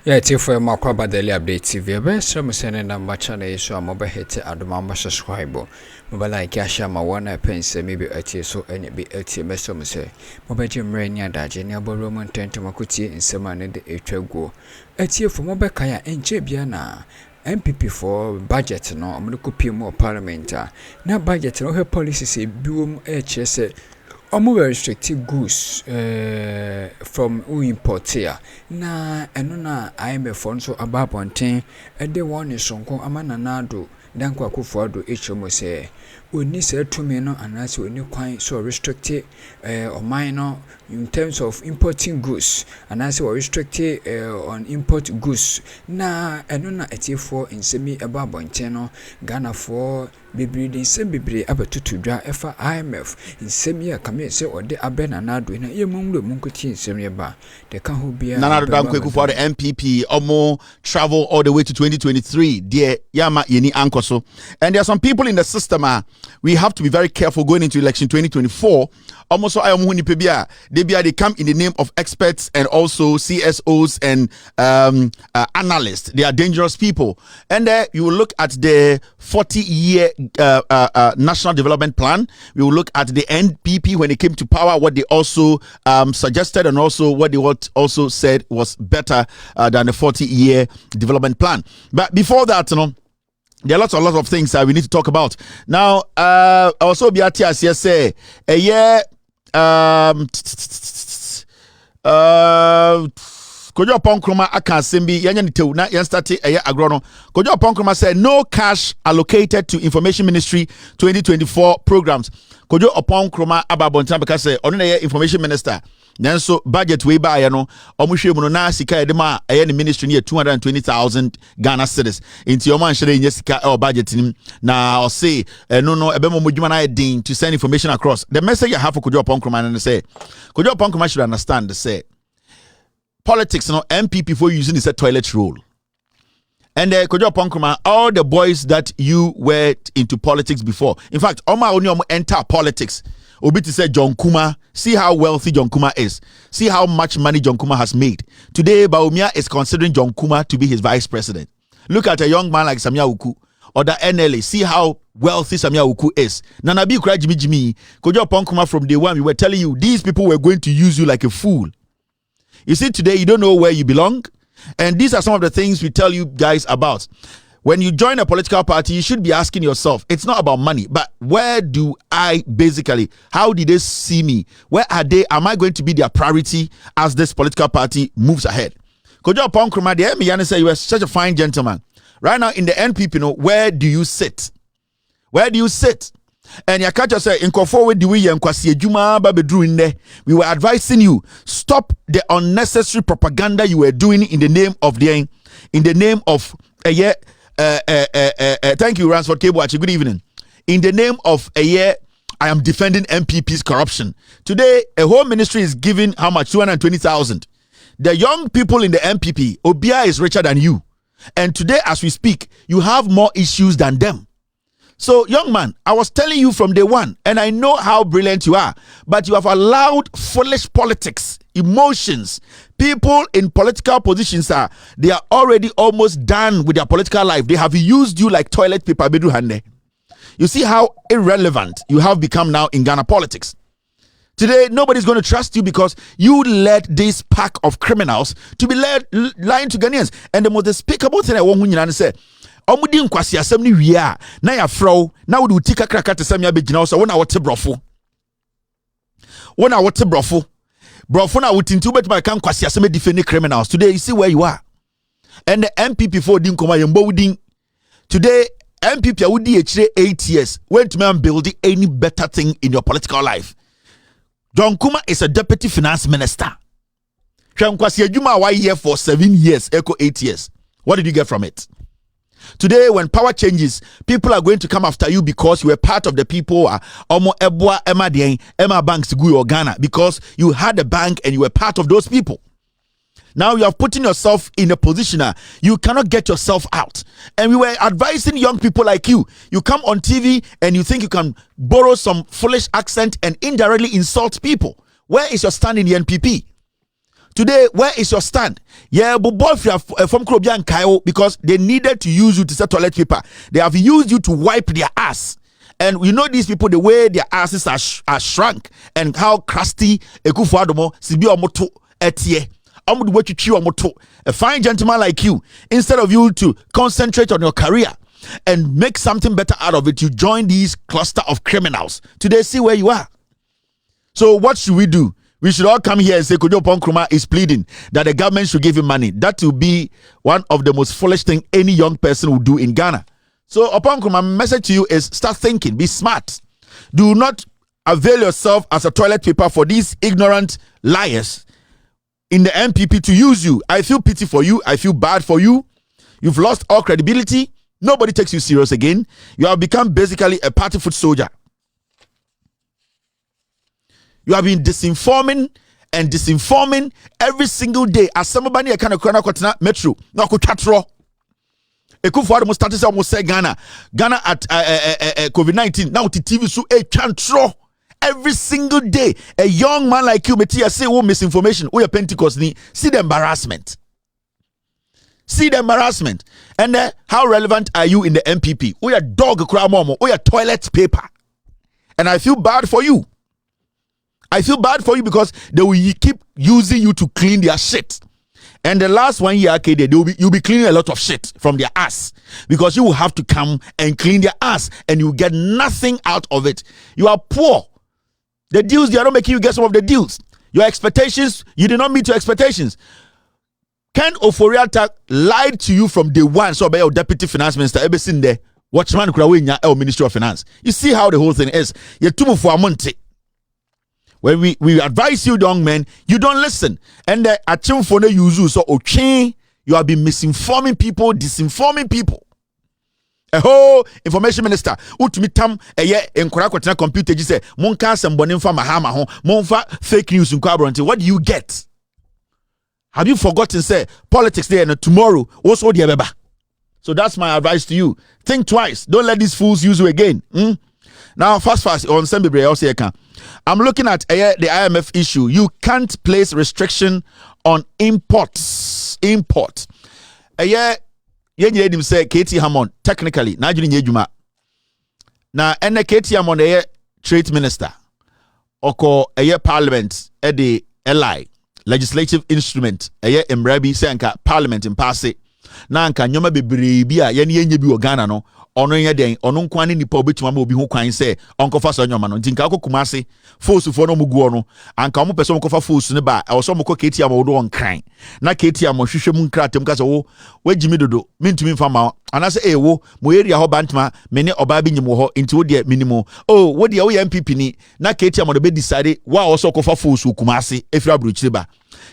Yeah, it's for Makwaba Daily Update TV. Best from sending number channel so I'm over here to Addo subscribe. Mobile like Yasha ma one pence maybe so and be best from say. Mobile Jim Rania Dajin Abo Roman tent to Makuti in Semana de Etrego. Etie for mobile kaya and Jebiana. MPP for budget no, I'm going to more parliament. Now budget no her policy say boom HS. Omo restricted goods from we import here. Na eno na IMF so ababonten e de one sonko amana nado danko akufo echomo se oni se tumi no anase oni kwan so restricted oman no in terms of importing goods anase we restricted on import goods na eno na etifo nsemi ababonten no Ghana for bibiri de nsem bibiri abatutu dwa efa IMF nsemi ya kame se ode abena nado na yemumlo munkuti nsem yeba de ka ho bia Nana danko akufo the MPP omo travel all the way to 2023 dear yama yeni ankoso. And there are some people in the system we have to be very careful going into election 2024. Almost they come in the name of experts and also CSOs and analysts. They are dangerous people. And you will look at the 40-year National Development Plan. We will look at the NPP when it came to power, what they also suggested and also what they also said was better than the 40-year development plan. But before that, there are lots of things we need to talk about. Now, also be at say a year Kojo Akroma Asembi Yanyanitew na yenstati eye agrono. Kojo Akroma said no cash allocated to Information Ministry 2024 programs. Kojo Akroma ababontan because say ono na Information Minister. Nanso budget we buy no omuhwe mu no na sika edema eye ne ministry ne 220,000 Ghana cedis. Inti omo anhwere nye sika e budget nim na o say no ebemo modwuma na din to send information across. The message I have for Kojo Akroma na say Kojo Akroma should understand say politics, MPP for using is a toilet roll. And Kojo Akroma, all the boys that you were into politics before. In fact, Oma only enter politics. Obiti said John Kuma. See how wealthy John Kuma is. See how much money John Kuma has made. Today, Baumia is considering John Kuma to be his vice president. Look at a young man like Samia Uku or the NLA. See how wealthy Samia Uku is. Nanabi Kura Jimmy. Kojo Akroma from day one, we were telling you these people were going to use you like a fool. You see, today you don't know where you belong. And these are some of the things we tell you guys about. When you join a political party, you should be asking yourself, it's not about money, but where do I basically, how did they see me? Where are they? Am I going to be their priority as this political party moves ahead? Kojo Akroma, the Emi say you are such a fine gentleman. Right now in the NPP, where do you sit? Where do you sit? And Yakacha said, in Kofowe Diwi and Kwasi Juma Babedru in there, we were advising you, stop the unnecessary propaganda you were doing in the name of thank you, Ransford Cable. Good evening. In the name of I am defending MPP's corruption. Today, a whole ministry is giving how much? 220,000. The young people in the MPP, Obia is richer than you. And today, as we speak, you have more issues than them. So, young man, I was telling you from day one, and I know how brilliant you are, but you have allowed foolish politics, emotions. People in political positions they are already almost done with their political life. They have used you like toilet paper. You see how irrelevant you have become now in Ghana politics. Today, nobody's going to trust you because you led this pack of criminals to be lying to Ghanaians. And the most despicable thing I want to say, omudi nkwasi asem ni wie a na ya frow na wo de utika kraka te sam ya begina wo so wona wote brofo brofo na wotinti ubetuma kan kwasi asem defend criminals. Today you see where you are. And the MPP for din koma yembo wudin today MPP awudi echire 8 years went to man build any better thing in your political life. John Kuma is a deputy finance minister. Hwam kwasi adwuma wa here for 7 years echo 8 years. What did you get from it? Today, when power changes, people are going to come after you because you were part of the people. Emma Banks or Ghana because you had a bank and you were part of those people. Now you are putting yourself in a position you cannot get yourself out. And we were advising young people like you. You come on TV and you think you can borrow some foolish accent and indirectly insult people. Where is your stand in the NPP? Today, where is your stand? Yeah, but boy, from Krobian Kyle, because they needed to use you to sell toilet paper. They have used you to wipe their ass. And you know these people, the way their asses are shrunk and how crusty Ekufuadomo, Sibi Omoto, Etie. A fine gentleman like you, instead of you to concentrate on your career and make something better out of it, you join these cluster of criminals. Today, see where you are. So what should we do? We should all come here and say Kojo Nkrumah is pleading that the government should give him money. That will be one of the most foolish things any young person will do in Ghana. So Nkrumah, my message to you is start thinking, be smart. Do not avail yourself as a toilet paper for these ignorant liars in the MPP to use you. I feel pity for you. I feel bad for you. You've lost all credibility. Nobody takes you serious again. You have become basically a party foot soldier. You have been disinforming and disinforming every single day. As somebody a kind of kwena metro na ko twatro. Ekufuado mo started say almost say Ghana at COVID-19 now the TV so a twatro. Every single day, a young man like you, Metia, say, oh, misinformation, oh, your Pentecost, see the embarrassment. See the embarrassment. And how relevant are you in the MPP? Oh, your dog, oh, your toilet paper. And I feel bad for you. I feel bad for you because they will keep using you to clean their shit. And the last 1 year, you'll be cleaning a lot of shit from their ass because you will have to come and clean their ass and you get nothing out of it. You are poor. The deals, they are not making you get some of the deals. Your expectations, you did not meet your expectations. Ken Oforiatta lied to you from day one. So, by your deputy finance minister, ever seen there, watchman Krawenya, our Ministry of Finance. You see how the whole thing is. You're too much for a month. When we advise you, young men, you don't listen. And the achim for the use so okay, you have been misinforming people, disinforming people. A whole information minister utumi tam eye enkora kwatena computer ji say monka asembone mfa mahama ho monfa fake news nkwa abronte. What do you get? Have you forgotten say politics there and tomorrow also the beba? So that's my advice to you. Think twice. Don't let these fools use you again. Now fast on Sembibre also you can. I'm looking at the IMF issue. You can't place restriction on imports. Import. Yen say Katie Hammond technically na adwene nyejuma na ene Katie Hammond trade minister oko parliament the LI legislative instrument emrabi say anka parliament impasse na anka nyoma bebre bi a yen bi Ghana no ono ye den ono nkwan ne nipa obetuma ma obi ho kwan se onkofa so nyoma no ntinka akokuma ase force fo no muguo no anka omo pese onkofa force ne ba e so mko Katie Hammond do onkran na Katie Hammond hwehwe mu nkratem ka se wo wagimi dodo mintumi mfa ma anase wo mo area ho bantma me ne oba bi nyimo ho nti wo de minimo wo de wo ye MPP ni na Katie Hammond be decide wa wo so kofa force kuma ase efira abrochire ba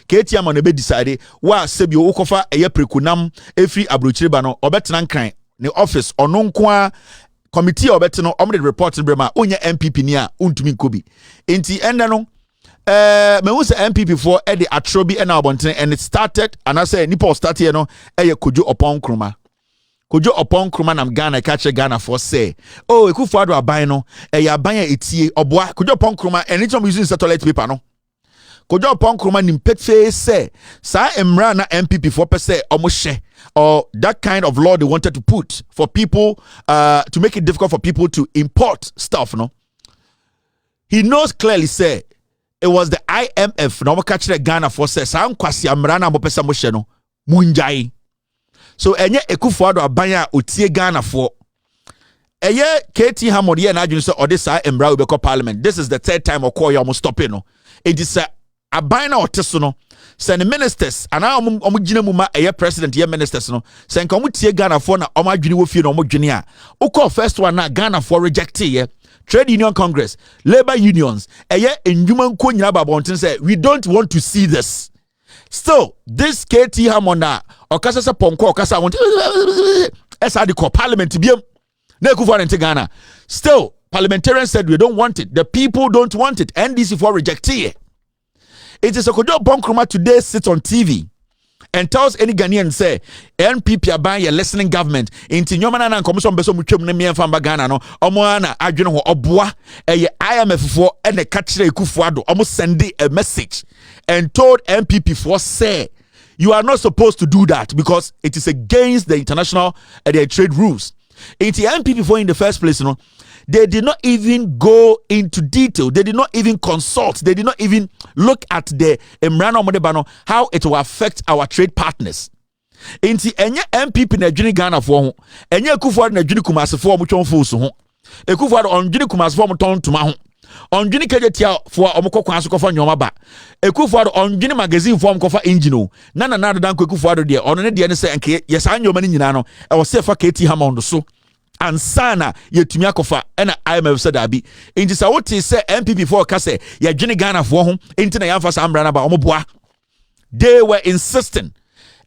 Katie Hammond be decide wa sebi wo kofa prekunam efiri abrochire ba no obetena nkran ne office ono nkoa committee obete no omde report brema onye MPP ni a untumi nkobi enti ende no me hu se MPP for e de atrobi e na abonten and it started and I say nipa start here no Kojo Nkrumah nam Ghana catch Ghana for say Ekufuado aban no aban a etie oboa Kojo Nkrumah anytime using toilet paper no Kojo Nkrumah nim petfe say sa emra na MPP for per se omo or that kind of law they wanted to put for people to make it difficult for people to import stuff no. He knows clearly say it was the IMF no catch Ghana for say sa nkwasi amra na mo pesa mo hye no munjai. So enye Ekufuado aban a otie Ghana for Katie Hammond ye na adwene say odisa emra we be parliament. This is the third time okoye almost stopping no. It is aban na oteso no send ministers and omugina mu ma president ye ministers no sen ka omutie Ghana for na omadwene wo fie no omodwene a ukọ first one na Ghana for reject ye trade union congress labor unions enjuma nko nyina babonten say we don't want to see this. Still this Katie Hammond na okasa se ponko okasa want esa de ko parliament biem na Ekufuado nte Ghana. Still parliamentarians said we don't want it, the people don't want it, NDC for reject it. It is a Kojo Nkrumah today sits on TV and tells any Ghanaian say NPP aban ye listening government inti nyoma na na nkomo so mbeso mutwem ne miemfa mba Ghana no omo ana adwene ho oboa IMF for ene ka kire Ekufuado omo send a message and told NPP for say you are not supposed to do that because it is against the international their trade rules. Inti NPP for in the first place, they did not even go into detail. They did not even consult. They did not even look at the Emrano Modebano, how it will affect our trade partners. Inti enye MPP na dwene Ghana for ho, enye Ekufuado na dwene Kumasi for mo twon fo so ho. Ekufuado on dwene Kumasi for mo ton toma ho. On dwene Kejetia for omko kwan so kofa nyoma ba. Ekufuado on dwene magazine for omkofa engine o. Na dan ko Ekufuado de ono ne de ne se enke yesa nyoma ni nyina no e wo se fa KT Hammond so. Ansana yetumi akofa ena IMF said abi inti sa wote se MPP for ka se ye dwene Ghana for ho inti na yamfa sa ambra na ba omoboa. They were insisting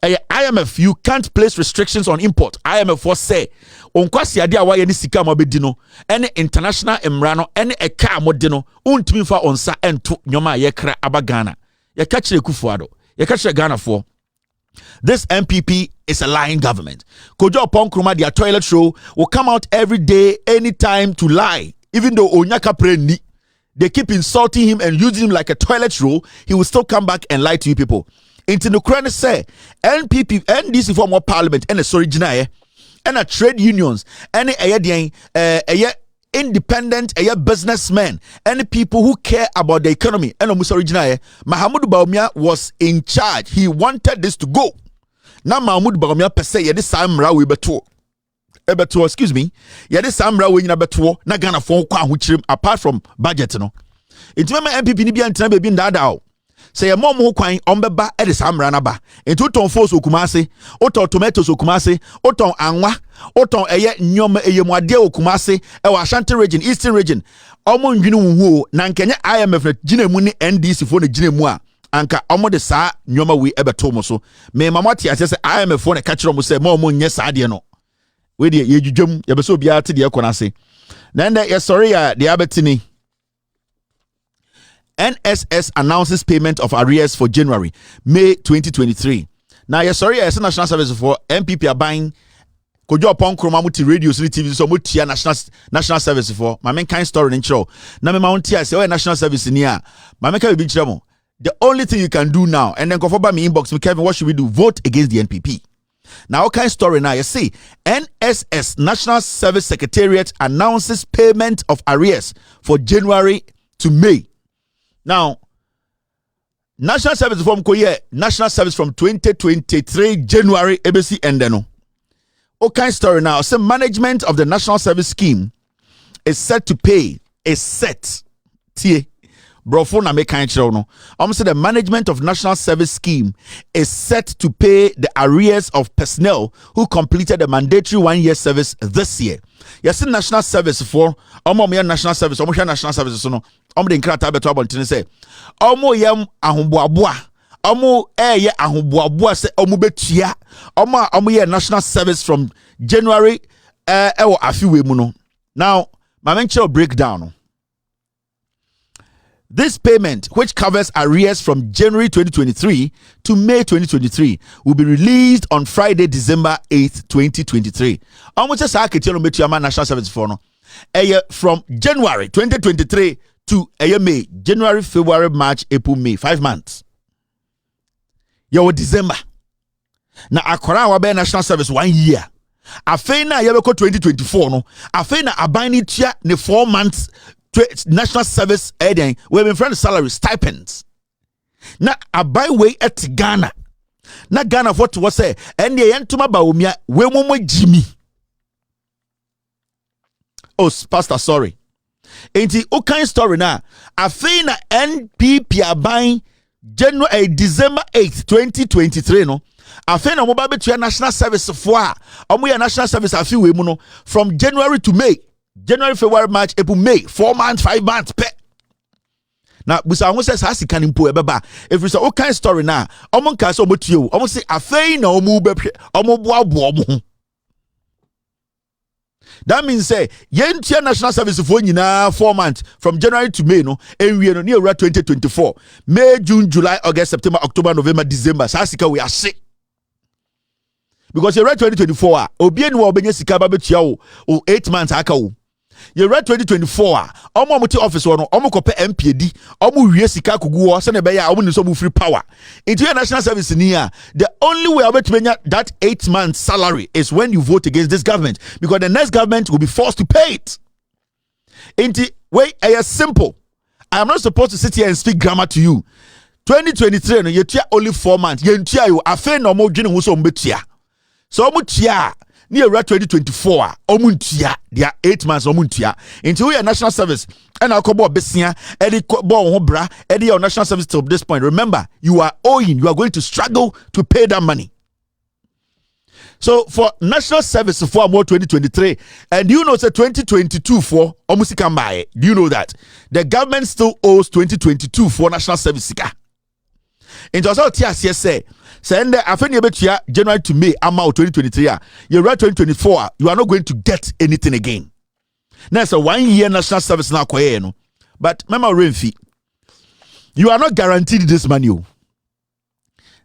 IMF, you can't place restrictions on import. IMF for say on kwasi ade a waye ni sika mo bedi no ene international emrano ene eka amode no untumi fa onsa ento nyoma ye kra aba Ghana ye ka kire Ekufuado ye ka kire Ghana for. This MPP is a lying government. Kojo Nkrumah, their toilet show will come out every day, anytime to lie. Even though Onyaka Preni, they keep insulting him and using him like a toilet roll, he will still come back and lie to you people. Into the Ukraine say NPP, NDC form of parliament, and a originae, and a trade unions, and a independent businessmen, and people who care about the economy. And originae, Mahamudu Bawumia was in charge. He wanted this to go. Now Mahamudu Bawumia per se, yedi samra we beto. Excuse me. Yedi samra we na beto. Na Ghana for kwa huchirim apart from budget no. Inti mema MPP ni bia ntina bebi ndada. Say a mom who quine ombeba edis amranaba. Into ton force okumase, oton tomatoes okumase, oton anwa, oton nyom mwade okumase, ewa Ashanti region, Eastern region. Omo njini wuwo, na nkenya IMF na jine muni NDC fone jine mua. Anka omo de saa nyoma we ebe tomo so. Me mamati asese IMF fone kachiro mu se mo nye saa de no. We de ye jujum ye beso bia te de konase. Na nde ye sorry ya de abetini. NSS announces payment of arrears for January, May 2023. Now, yes, sorry, as a national service for MPP are buying. Kojo Nkrumah muti radio TV so muti national service for. My main kind story in show. Now, my mountie I say, oh, national service in here. My main kind be chamo. The only thing you can do now, and then go for me inbox me, Kelvin. What should we do? Vote against the NPP. Now, what kind of story now? You see, NSS National Service Secretariat announces payment of arrears for January to May. Now, national service from national service from 2023 January ABC endeno. Okay, story now. So management of the national service scheme is set to pay tie. Brofo na me kind no. Say the management of national service scheme is set to pay the arrears of personnel who completed the mandatory 1-year service this year. Yes, national service for national service, national service so no. De nkrata beto abontene say yam ahomboaboa ahomboaboa say betua ye national service from January ewo afiwe mu no. Now my mention breakdown no. This payment, which covers arrears from January 2023 to May 2023, will be released on Friday, December 8th, 2023. How much is our national service for no? From January 2023 to May, January, February, March, April, May, 5 months. December. Na Akroma wabe national service 1 year. Afena yabeko 2024 no. Afena abani tia ne 4 months. National service aiding we been friend salary stipends na abai way at Ghana na Ghana what was say and the yentuma Bawumia we momo Jimmy. Oh pastor, sorry. Ain't it okay story now? Afina NPP abai January December 8th 2023 no. Afina mo ba betua national service for omo national service afi we mu no from January to May. January, February, March, April, May, 4 months, 5 months. Now, Busa says has can impo beba. If it's a okay story now, Omon can so much you. Almost say a fay no move that means say yentia national service for now 4 months from January to May no and we are near 2024 May, June, July, August, September, October, November, December. Sasika we are sick. because you read 2024 obi enu obenya sika ba betua o 8 months aka wo you read 2024 omo muti office wo no omo kope MPD omo wie sika kugu wo se na be ya omo ni so mu free power into your national service ni the only way about to that 8 months salary is when you vote against this government, because the next government will be forced to pay it. Into way simple. I am not supposed to sit here and speak grammar to you. 2023 no you only 4 months you you afa no mo dwene ho so mbetua so mo tua ni era 2024 omuntua dia 8 months omuntua into your national service and akobo besia e de bo ho bra e de your national service till this point. Remember, you are owing, you are going to struggle to pay that money. So for national service for more 2023, and you know, say 2022 for Omusikambaye, do you know that the government still owes 2022 for national service sika? Into also TSS say send afeni betua January to May amount 2023 you read 2024 you are not going to get anything again. Now so 1 year national service now koye no, but remember Renfi, you are not guaranteed this money.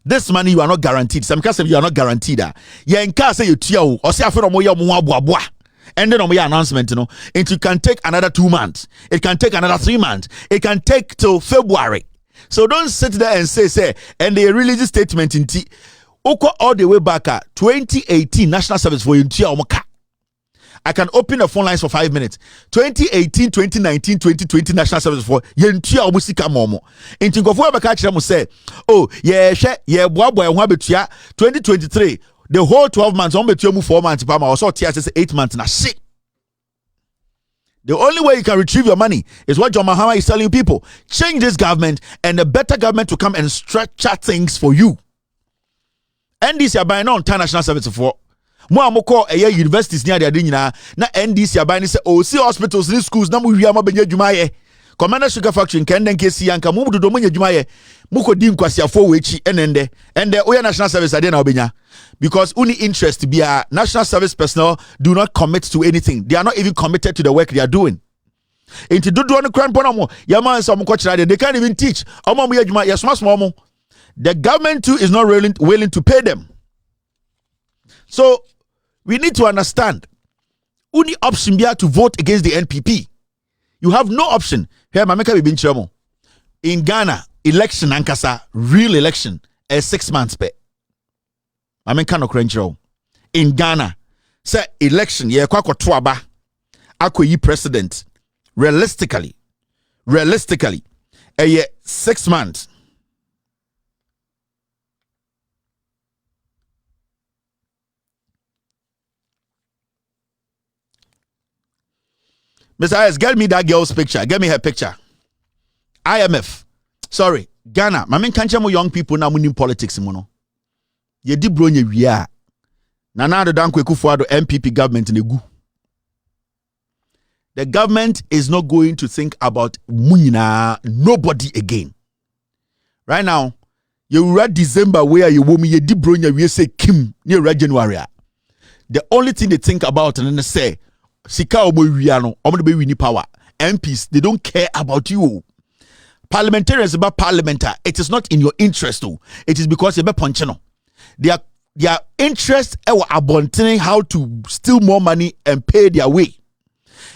This money you are not guaranteed. Some case you are not guaranteed. Yeah, in case you tia or say after mo ya mo aboa. And then on my announcement, it can take another 2 months. It can take another 3 months. It can take till February. So don't sit there and say, and they release a statement in T. Oko all the way back at 2018 national service for you. I can open the phone lines for 5 minutes. 2018, 2019, 2020 national service for yentia obusika momo. Inti ngofo abaka kire mo say, oh, yeah, boy ho abetua 2023. The whole 12 months on betua mu 4 months pa ma also tia say 8 months na shit. The only way you can retrieve your money is what John Mahama is telling people. Change this government and a better government to come and structure things for you. NDC are buying on national service for mo amoko universities near the nyina na NDC are buying say oh see hospitals ni schools na mo wi ama benya dwuma ye. Commander Sugar Factory Kenden Kesi yanka mu dodo mo nya dwuma ye. Muko di nkwasiafo wechi enende oya national service ade na obenya, because uni interest to be a national service personnel do not commit to anything. They are not even committed to the work they are doing. Into do no crime pono yaman some they can't even teach. The government too is not really willing to pay them. So we need to understand uni option be to vote against the NPP. You have no option. Here mameka be bin chemo. In Ghana, election ankasa, real election, 6 months pay. I mean, kind of cringe. In Ghana, say election, yeah, kwa tuaba, ako yi president. Realistically, a year 6 months. Mr. Ayes, get me that girl's picture. Get me her picture. IMF. Sorry, Ghana. Mamen kanche mo young people na munim politics mo no. Ye di bro nye wia. Na do dan kweku fo ado MPP government negu. The government is not going to think about munyina nobody again. Right now, you read December where you woman ye di bro nye wia say Kim near January. The only thing they think about and then they say sika omo wia no omo be wini power. MPs, they don't care about you. Parliamentarians about parliamentar, it is not in your interest though. It is because you're punching. Their interest are abonting how to steal more money and pay their way.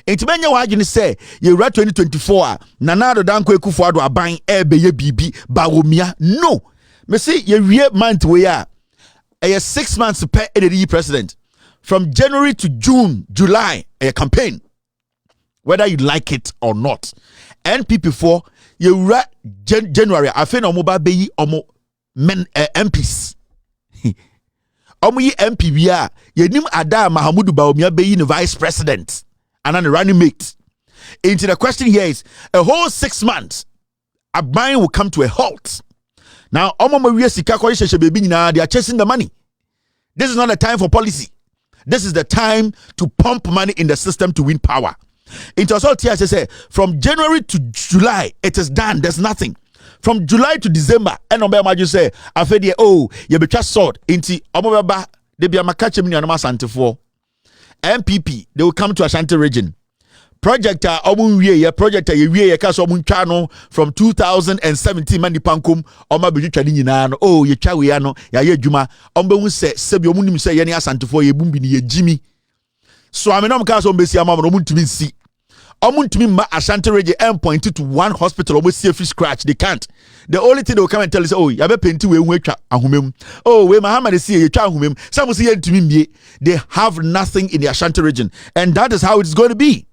Enti menye wa agene say you read 2024 nanado danko ekufuado aban ebeye bibi bawomia. No. Me say you wie month we are 6 months per the president. From January to June, July, a campaign. Whether you like it or not. NPP4 you read January I feel no mobile be omo men MPs. Omo yi MP bia ye nim Ada Mahamudu Bawumia be the vice president and then the running mate. Into the question here is a whole 6 months a buying will come to a halt. Now omo mawie sika ko yeshe baby na they are chasing the money. This is not a time for policy. This is the time to pump money in the system to win power. It also say from January to July it is done. There's nothing. From July to December, and on say I fed you you be just sort into Omobaba they be a makache mini anoma sante for MPP. They will come to Ashanti region. project omun wie project ye wie ka so omun twa no from 2017 mani pankom oma be twa ni nyina no oh ye twa we ya no ya ye adwuma ombehu se bi omun nim se ye ne asantefo ye bumbi ni ye jimi so amenom ka so mbesi ama no omun tumi nsi omun tumi ma Ashanti region point to one hospital omun see free scratch they can't. The only thing they will come and tell us, oh ya be penti we twa ahomem oh we Muhammad see ye twa ahomem some see ye ntumi mbie. They have nothing in the Ashanti region and that is how it's going to be.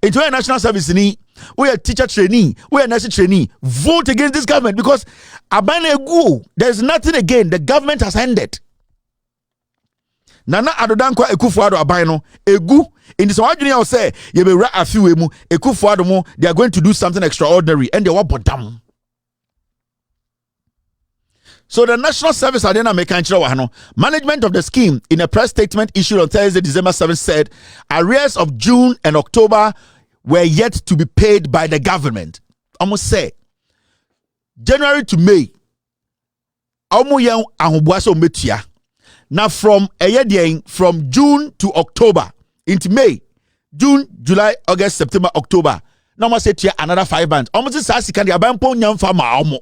Into a national service ni we are teacher trainee, we are nurse trainee, vote against this government because abane egu there's nothing again. The government has ended. Nana Addo dankwa Ekufuado aban no egu in this one I say you be ra afiwe mu Ekufuado mo they are going to do something extraordinary and they want bodam. So the National Service Adena Mekanchira management of the scheme in a press statement issued on Thursday, December 7th said arrears of June and October were yet to be paid by the government. Almost say January to May. Now from June to October into May, June, July, August, September, October. Now I say another 5 months. Almost say can the abampo nyam fama almo.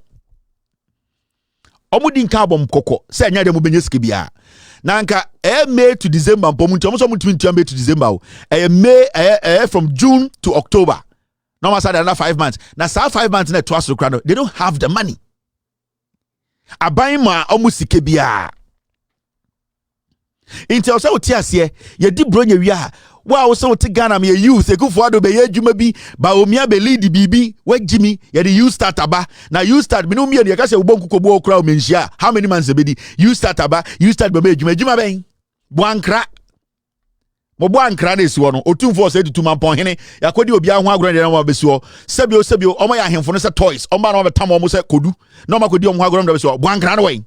Omudin carbon koko say nya dem benyeski bia na nka May to December mpom nti omo May to December May from June to October no ma say another 5 months na say 5 months na to aso kra they don't have the money aban ma omo sike bia inti o say otiase ye di bronya wi a wow so te Ghana me youth Ekufuado be ye adwuma bi ba omia be lead bibi wagimi ye the you start aba na you start me no me ye ka se ubonku kobo okra o menhia how many months be di you start aba you start be adwuma ben boankra mo boankra na si wo no otumfo se tutu mampon hene yakodi obi ahụ agro na ma besi wo sebio omo ya ahemfo no se toys omo na obetam omo se kodu na omo kodi omo agro na besi wo boankra no wen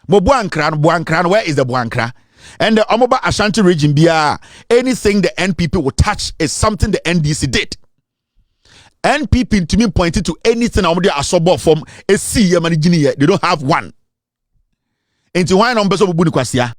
mo boankra no where is the boankra? And the Omoba Ashanti region bia anything the NPP will touch is something the NDC did. NPP to me pointed to anything Omodia asobo from a C Yamani Guinea. They don't have one. Into why numbers of Buni Kwasia.